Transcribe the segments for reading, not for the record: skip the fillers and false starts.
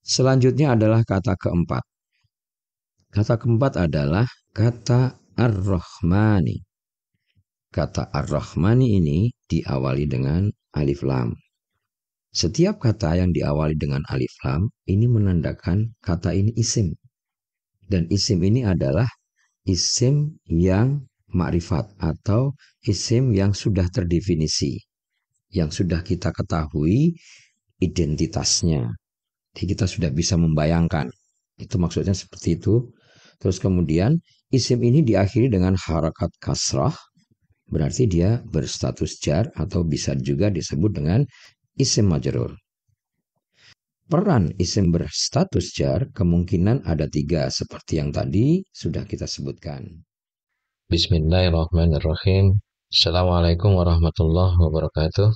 Selanjutnya adalah kata keempat. Kata keempat adalah kata ar-Rahmani. Kata ar-Rahmani ini diawali dengan alif lam. Setiap kata yang diawali dengan alif lam ini menandakan kata ini isim. Dan isim ini adalah isim yang ma'rifat atau isim yang sudah terdefinisi, yang sudah kita ketahui identitasnya. Jadi kita sudah bisa membayangkan. Itu maksudnya seperti itu. Terus kemudian isim ini diakhiri dengan harakat kasrah, berarti dia berstatus jar atau bisa juga disebut dengan isim majrur. Peran isim berstatus jar kemungkinan ada 3 seperti yang tadi sudah kita sebutkan. Bismillahirrahmanirrahim. Assalamualaikum warahmatullahi wabarakatuh.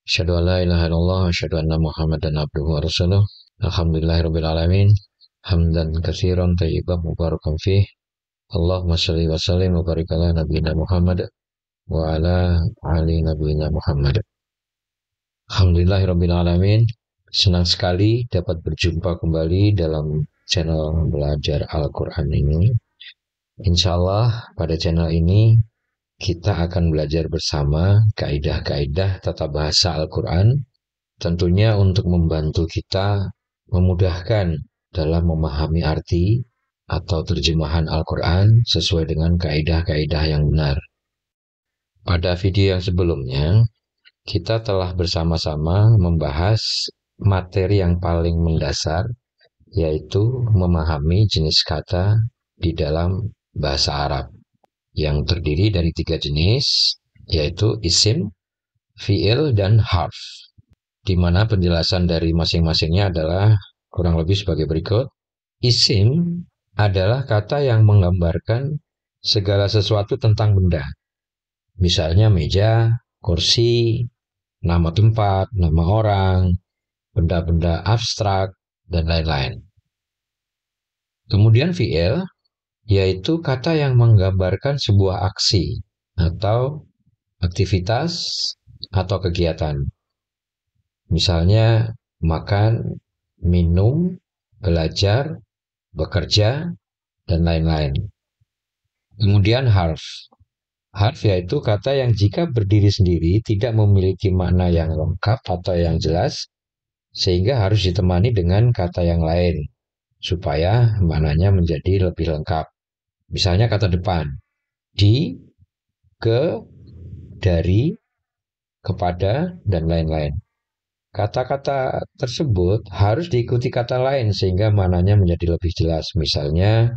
Asyhadu an la ilaha illallah wa asyhadu anna Muhammadan abduhu wa rasuluh. Alhamdulillahirabbil alamin. Hamdan katsiran thayyiban mubarakan fih. Allahumma shalli wa sallim wa barik ala nabiyyina Muhammad wa ala ali nabiyyina Muhammad. Alhamdulillahirabbil alamin. Senang sekali dapat berjumpa kembali dalam channel belajar Al-Qur'an ini. Insyaallah pada channel ini kita akan belajar bersama kaidah-kaidah tata bahasa Al-Quran, tentunya untuk membantu kita memudahkan dalam memahami arti atau terjemahan Al-Quran sesuai dengan kaidah-kaidah yang benar. Pada video yang sebelumnya, kita telah bersama-sama membahas materi yang paling mendasar, yaitu memahami jenis kata di dalam bahasa Arab, yang terdiri dari 3 jenis, yaitu isim, fi'il, dan harf. Di mana penjelasan dari masing-masingnya adalah kurang lebih sebagai berikut. Isim adalah kata yang menggambarkan segala sesuatu tentang benda. Misalnya meja, kursi, nama tempat, nama orang, benda-benda abstrak, dan lain-lain. Kemudian fi'il yaitu kata yang menggambarkan sebuah aksi atau aktivitas atau kegiatan. Misalnya makan, minum, belajar, bekerja, dan lain-lain. Kemudian harf. Harf yaitu kata yang jika berdiri sendiri tidak memiliki makna yang lengkap atau yang jelas, sehingga harus ditemani dengan kata yang lain, supaya maknanya menjadi lebih lengkap. Misalnya kata depan, di, ke, dari, kepada, dan lain-lain. Kata-kata tersebut harus diikuti kata lain sehingga maknanya menjadi lebih jelas. Misalnya,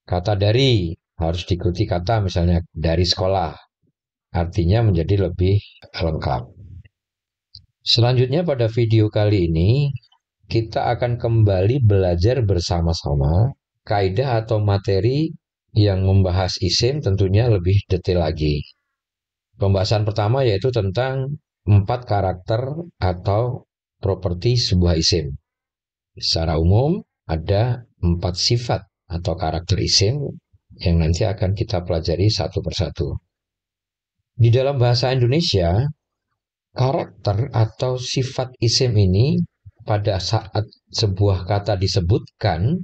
kata dari harus diikuti kata misalnya dari sekolah. Artinya menjadi lebih lengkap. Selanjutnya pada video kali ini, kita akan kembali belajar bersama-sama kaidah atau materi yang membahas isim tentunya lebih detail lagi. Pembahasan pertama yaitu tentang 4 karakter atau properti sebuah isim. Secara umum ada 4 sifat atau karakter isim yang nanti akan kita pelajari satu persatu. Di dalam bahasa Indonesia, karakter atau sifat isim ini pada saat sebuah kata disebutkan,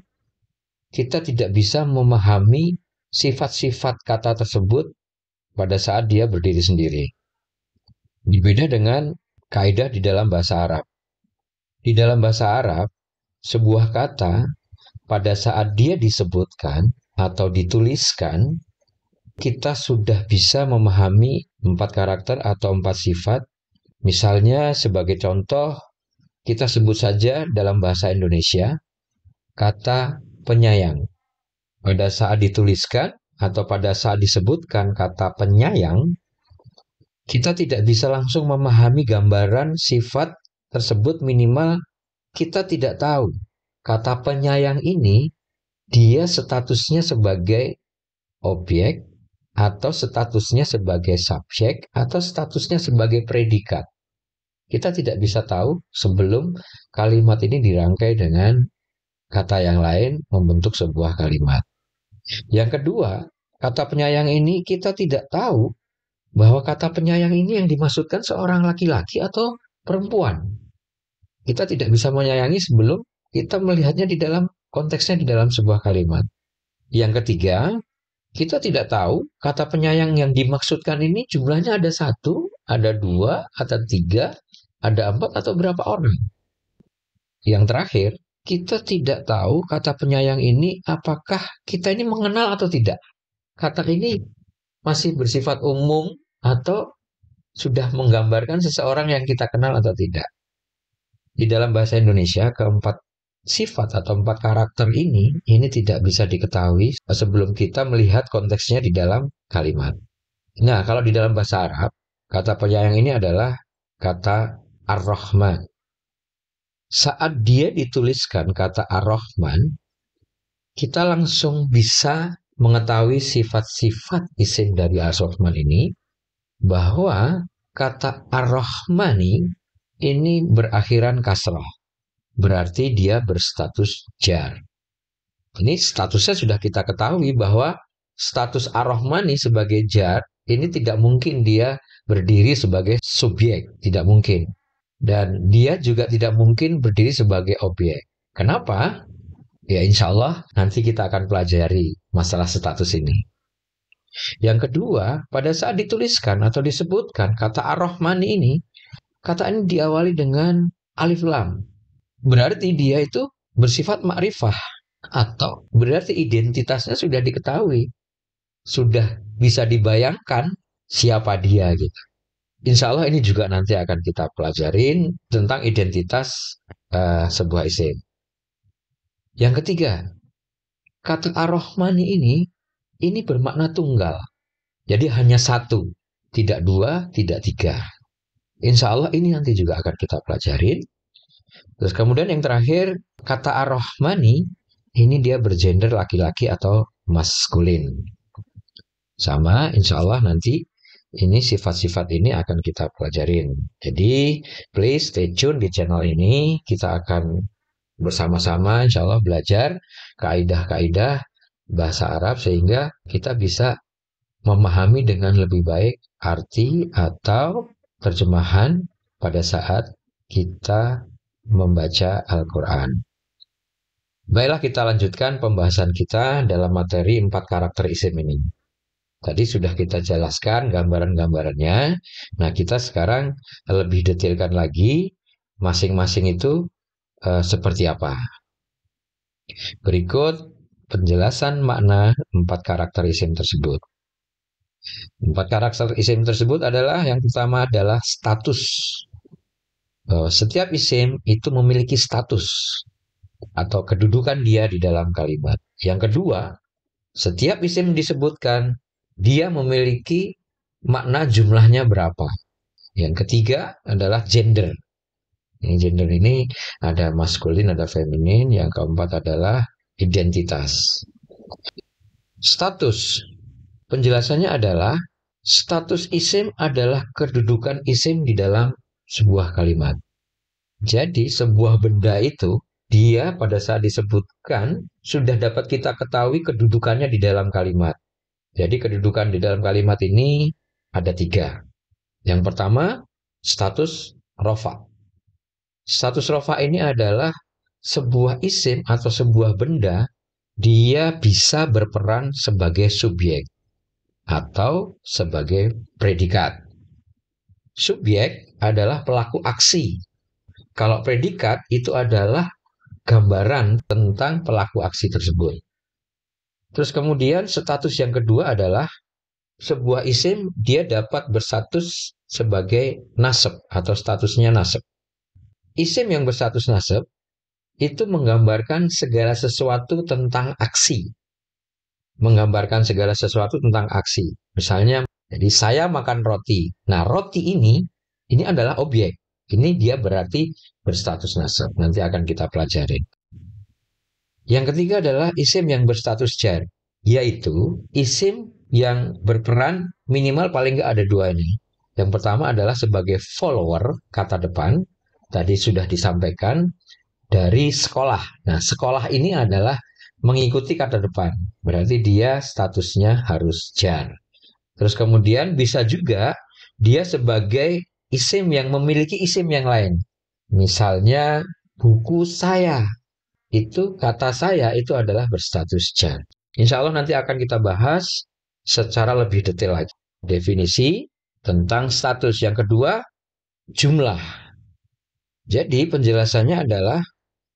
kita tidak bisa memahami sifat-sifat kata tersebut pada saat dia berdiri sendiri. Berbeda dengan kaidah di dalam bahasa Arab. Di dalam bahasa Arab, sebuah kata pada saat dia disebutkan atau dituliskan, kita sudah bisa memahami 4 karakter atau 4 sifat. Misalnya sebagai contoh, kita sebut saja dalam bahasa Indonesia kata penyayang. Pada saat dituliskan atau pada saat disebutkan kata penyayang, kita tidak bisa langsung memahami gambaran sifat tersebut, minimal kita tidak tahu kata penyayang ini dia statusnya sebagai objek atau statusnya sebagai subjek atau statusnya sebagai predikat. Kita tidak bisa tahu sebelum kalimat ini dirangkai dengan kata yang lain membentuk sebuah kalimat. Yang kedua, kata penyayang ini kita tidak tahu bahwa kata penyayang ini yang dimaksudkan seorang laki-laki atau perempuan. Kita tidak bisa menyayangi sebelum kita melihatnya di dalam konteksnya di dalam sebuah kalimat. Yang ketiga, kita tidak tahu kata penyayang yang dimaksudkan ini jumlahnya ada satu, ada dua, ada tiga, ada empat, atau berapa orang. Yang terakhir, kita tidak tahu kata penyayang ini apakah kita ini mengenal atau tidak. Kata ini masih bersifat umum atau sudah menggambarkan seseorang yang kita kenal atau tidak. Di dalam bahasa Indonesia, keempat sifat atau empat karakter ini tidak bisa diketahui sebelum kita melihat konteksnya di dalam kalimat. Nah, kalau di dalam bahasa Arab, kata penyayang ini adalah kata Ar-Rahman. Saat dia dituliskan kata Ar-Rahman, kita langsung bisa mengetahui sifat-sifat isim dari Ar-Rahman ini, bahwa kata Ar-Rahmani ini berakhiran kasrah. Berarti dia berstatus jar. Ini statusnya sudah kita ketahui bahwa status Ar-Rahmani sebagai jar ini tidak mungkin dia berdiri sebagai subjek, tidak mungkin. Dan dia juga tidak mungkin berdiri sebagai objek. Kenapa? Ya insya Allah nanti kita akan pelajari masalah status ini. Yang kedua, pada saat dituliskan atau disebutkan kata Ar-Rahmani ini, kata ini diawali dengan alif lam. Berarti dia itu bersifat ma'rifah, atau berarti identitasnya sudah diketahui, sudah bisa dibayangkan siapa dia gitu. Insya Allah ini juga nanti akan kita pelajarin tentang identitas sebuah isim. Yang ketiga, kata Ar-Rahmani ini bermakna tunggal. Jadi hanya satu, tidak dua, tidak tiga. Insya Allah ini nanti juga akan kita pelajarin. Terus kemudian yang terakhir, kata Ar-Rahmani ini dia bergender laki-laki atau maskulin. Sama, insya Allah nanti ini sifat-sifat ini akan kita pelajarin. Jadi, please stay tune di channel ini. Kita akan bersama-sama insya Allah belajar kaidah-kaidah bahasa Arab sehingga kita bisa memahami dengan lebih baik arti atau terjemahan pada saat kita membaca Al-Quran. Baiklah, kita lanjutkan pembahasan kita dalam materi 4 karakter isim ini. Tadi sudah kita jelaskan gambaran-gambarannya. Nah, kita sekarang lebih detailkan lagi masing-masing itu seperti apa. Berikut penjelasan makna 4 karakter isim tersebut. 4 karakter isim tersebut adalah, yang pertama adalah status. Setiap isim itu memiliki status atau kedudukan dia di dalam kalimat. Yang kedua, setiap isim disebutkan dia memiliki makna jumlahnya berapa. Yang ketiga adalah gender. Yang gender ini ada maskulin, ada feminin. Yang keempat adalah identitas. Status. Penjelasannya adalah status isim adalah kedudukan isim di dalam sebuah kalimat. Jadi sebuah benda itu dia pada saat disebutkan sudah dapat kita ketahui kedudukannya di dalam kalimat. Jadi kedudukan di dalam kalimat ini ada 3. Yang pertama, status rofa. Status rofa ini adalah sebuah isim atau sebuah benda, dia bisa berperan sebagai subjek atau sebagai predikat. Subjek adalah pelaku aksi. Kalau predikat itu adalah gambaran tentang pelaku aksi tersebut. Terus kemudian status yang kedua adalah sebuah isim dia dapat berstatus sebagai nasab atau statusnya nasab. Isim yang berstatus nasab itu menggambarkan segala sesuatu tentang aksi. Menggambarkan segala sesuatu tentang aksi. Misalnya, jadi saya makan roti. Nah, roti ini adalah objek. Ini dia berarti berstatus nasab. Nanti akan kita pelajari. Yang ketiga adalah isim yang berstatus jar, yaitu isim yang berperan minimal paling nggak ada 2 ini. Yang pertama adalah sebagai follower kata depan, tadi sudah disampaikan dari sekolah. Nah, sekolah ini adalah mengikuti kata depan, berarti dia statusnya harus jar. Terus kemudian bisa juga dia sebagai isim yang memiliki isim yang lain. Misalnya buku saya. itu kata saya itu adalah berstatus jar. Insya Allah nanti akan kita bahas secara lebih detail lagi. Definisi tentang status. Yang kedua, jumlah. Jadi penjelasannya adalah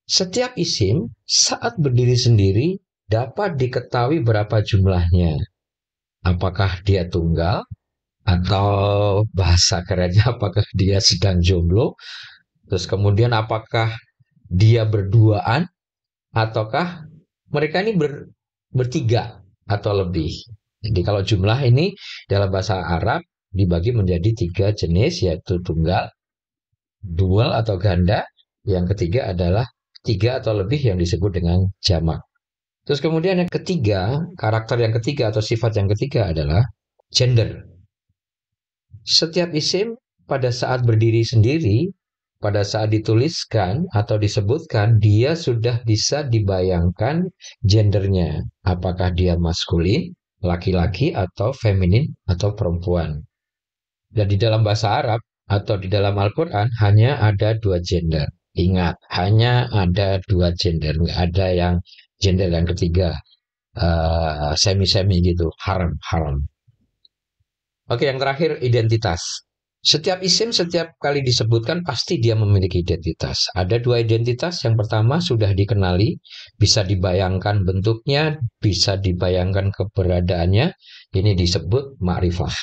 setiap isim saat berdiri sendiri dapat diketahui berapa jumlahnya. Apakah dia tunggal atau bahasa kerennya apakah dia sedang jomblo, terus kemudian apakah dia berduaan ataukah mereka ini bertiga atau lebih. Jadi kalau jumlah ini dalam bahasa Arab dibagi menjadi 3 jenis, yaitu tunggal, dual atau ganda, yang ketiga adalah 3 atau lebih yang disebut dengan jamak. Terus kemudian yang ketiga, karakter yang ketiga atau sifat yang ketiga adalah gender. Setiap isim pada saat berdiri sendiri, pada saat dituliskan atau disebutkan, dia sudah bisa dibayangkan gendernya. Apakah dia maskulin, laki-laki, atau feminin, atau perempuan. Dan di dalam bahasa Arab atau di dalam Al-Quran hanya ada 2 gender. Ingat, hanya ada 2 gender. Nggak ada yang gender yang ketiga. Semi-semi gitu. Haram. Oke, yang terakhir identitas. Setiap isim setiap kali disebutkan pasti dia memiliki identitas. Ada 2 identitas. Yang pertama sudah dikenali, bisa dibayangkan bentuknya, bisa dibayangkan keberadaannya. Ini disebut ma'rifah.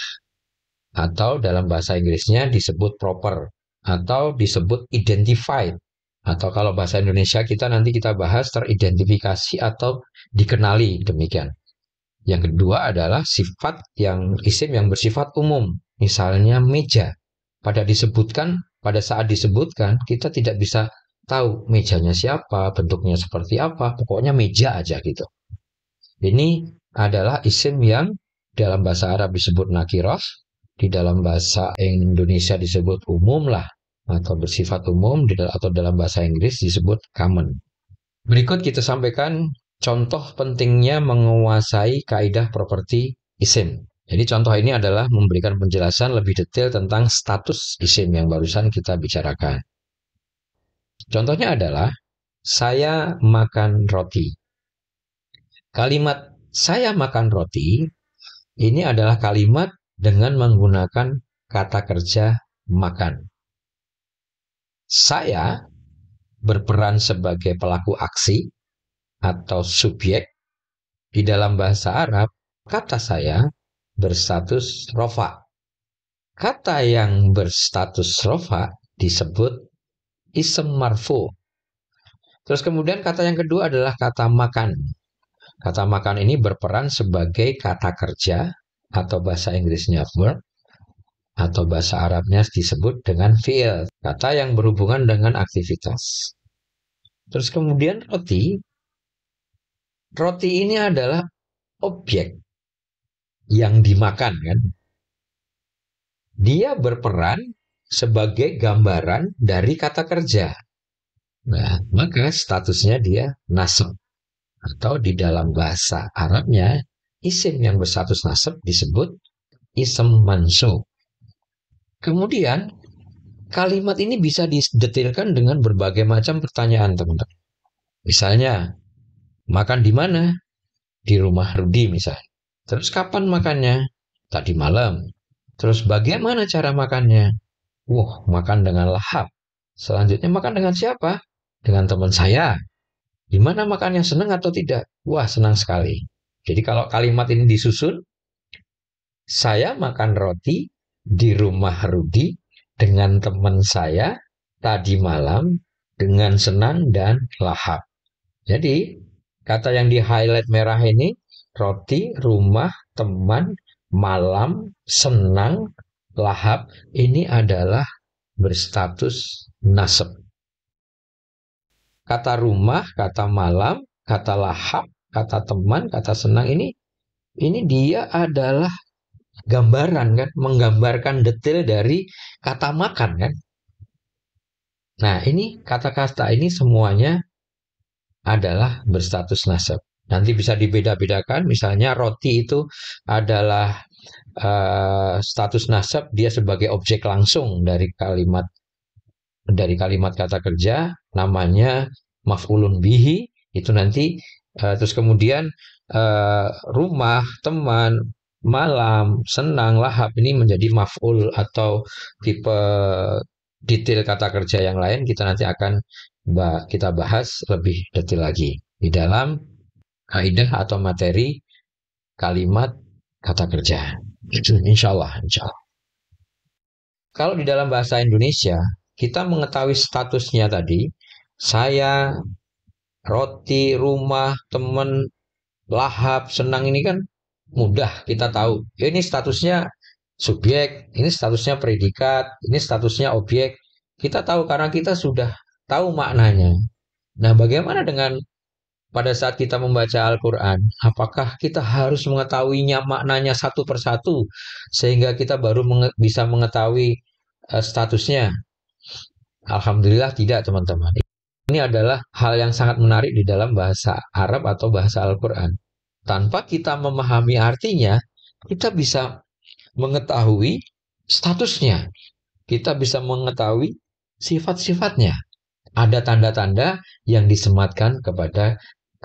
Atau dalam bahasa Inggrisnya disebut proper. Atau disebut identified. Atau kalau bahasa Indonesia nanti kita bahas teridentifikasi atau dikenali, demikian. Yang kedua adalah sifat isim yang bersifat umum. Misalnya meja. Pada saat disebutkan, kita tidak bisa tahu mejanya siapa, bentuknya seperti apa, pokoknya meja aja gitu. Ini adalah isim yang dalam bahasa Arab disebut nakirah, di dalam bahasa Indonesia disebut umum lah, atau bersifat umum, atau dalam bahasa Inggris disebut common. Berikut kita sampaikan contoh pentingnya menguasai kaidah properti isim. Jadi contoh ini adalah memberikan penjelasan lebih detail tentang status isim yang barusan kita bicarakan. Contohnya adalah, saya makan roti. Kalimat saya makan roti ini adalah kalimat dengan menggunakan kata kerja makan. Saya berperan sebagai pelaku aksi atau subjek. Di dalam bahasa Arab, kata saya berstatus rofa. Kata yang berstatus rofa disebut ism marfu. Terus kemudian kata yang kedua adalah kata makan. Kata makan ini berperan sebagai kata kerja atau bahasa Inggrisnya verb, atau bahasa Arabnya disebut dengan fi'il, kata yang berhubungan dengan aktivitas. Terus kemudian roti ini adalah objek yang dimakan kan. Dia berperan sebagai gambaran dari kata kerja. Nah, maka statusnya dia nasab. Atau di dalam bahasa Arabnya, isim yang berstatus nasab disebut ism mansub. Kemudian, kalimat ini bisa didetailkan dengan berbagai macam pertanyaan, teman-teman. Misalnya, makan di mana? Di rumah Rudi misalnya. Terus kapan makannya? Tadi malam. Terus bagaimana cara makannya? Makan dengan lahap. Selanjutnya makan dengan siapa? Dengan teman saya. Di mana makannya, senang atau tidak? Senang sekali. Jadi kalau kalimat ini disusun, saya makan roti di rumah Rudi dengan teman saya tadi malam dengan senang dan lahap. Jadi kata yang di highlight merah ini, roti, rumah, teman, malam, senang, lahap, ini adalah berstatus nasab. Kata rumah, kata malam, kata lahap, kata teman, kata senang ini dia adalah gambaran kan, menggambarkan detail dari kata makan kan. Nah, ini kata-kata ini semuanya adalah berstatus nasab. Nanti bisa dibeda-bedakan, misalnya roti itu adalah status nasab, dia sebagai objek langsung dari kalimat kata kerja, namanya maf'ulun bihi, itu nanti terus kemudian rumah, teman, malam, senang, lahap ini menjadi maf'ul atau tipe detail kata kerja yang lain kita nanti akan kita bahas lebih detail lagi di dalam kaidah atau materi kalimat kata kerja. Insya Allah, insya Allah. Kalau di dalam bahasa Indonesia, kita mengetahui statusnya tadi, saya, roti, rumah, teman, lahap, senang ini kan mudah kita tahu. Ini statusnya subjek, ini statusnya predikat, ini statusnya objek. Kita tahu karena kita sudah tahu maknanya. Nah, bagaimana dengan pada saat kita membaca Al-Quran? Apakah kita harus mengetahuinya maknanya satu persatu sehingga kita baru bisa mengetahui statusnya? Alhamdulillah tidak, teman-teman. Ini adalah hal yang sangat menarik di dalam bahasa Arab atau bahasa Al-Quran. Tanpa kita memahami artinya, kita bisa mengetahui statusnya. Kita bisa mengetahui sifat-sifatnya. Ada tanda-tanda yang disematkan kepada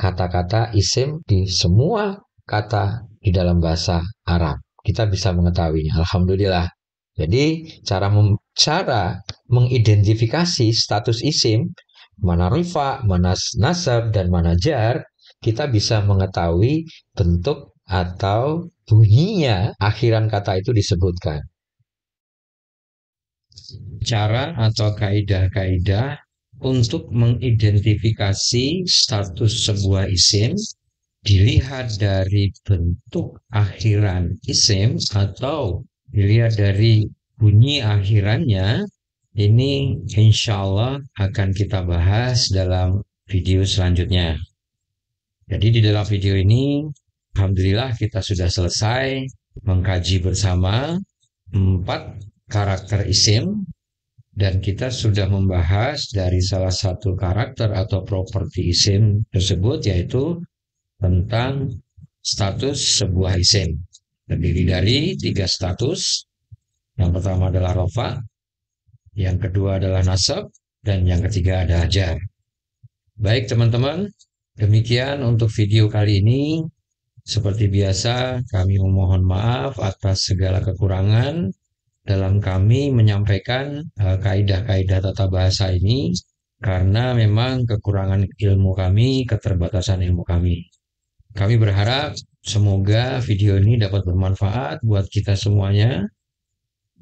kata-kata isim di semua kata di dalam bahasa Arab. Kita bisa mengetahuinya. Alhamdulillah. Jadi cara mengidentifikasi status isim, mana rifa, mana nasab, dan mana jar, kita bisa mengetahui bentuk atau bunyinya akhiran kata itu disebutkan. Cara atau kaidah-kaidah untuk mengidentifikasi status sebuah isim dilihat dari bentuk akhiran isim atau dilihat dari bunyi akhirannya. Ini insya Allah akan kita bahas dalam video selanjutnya. Jadi di dalam video ini alhamdulillah kita sudah selesai mengkaji bersama 4 karakter isim dan kita sudah membahas dari salah satu karakter atau properti isim tersebut, yaitu tentang status sebuah isim. Terdiri dari 3 status. Yang pertama adalah rofa, yang kedua adalah nasab, dan yang ketiga adalah jar. Baik teman-teman, demikian untuk video kali ini. Seperti biasa, kami memohon maaf atas segala kekurangan dalam kami menyampaikan kaidah-kaidah tata bahasa ini, karena memang kekurangan ilmu kami, keterbatasan ilmu kami. Kami berharap semoga video ini dapat bermanfaat buat kita semuanya,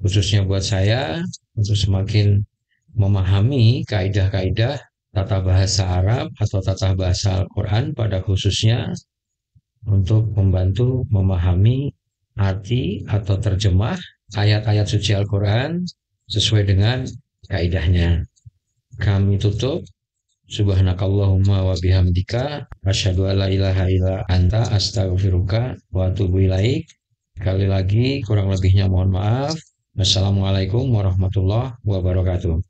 khususnya buat saya, untuk semakin memahami kaidah-kaidah tata bahasa Arab atau tata bahasa Al-Quran pada khususnya, untuk membantu memahami arti atau terjemah ayat-ayat suci Al-Quran sesuai dengan kaidahnya. Kami tutup. Subhanakallahumma wa bihamdika asyhadu an la ilaha illa anta astaghfiruka wa atubu ilaik. Sekali lagi kurang lebihnya mohon maaf. Wassalamualaikum warahmatullahi wabarakatuh.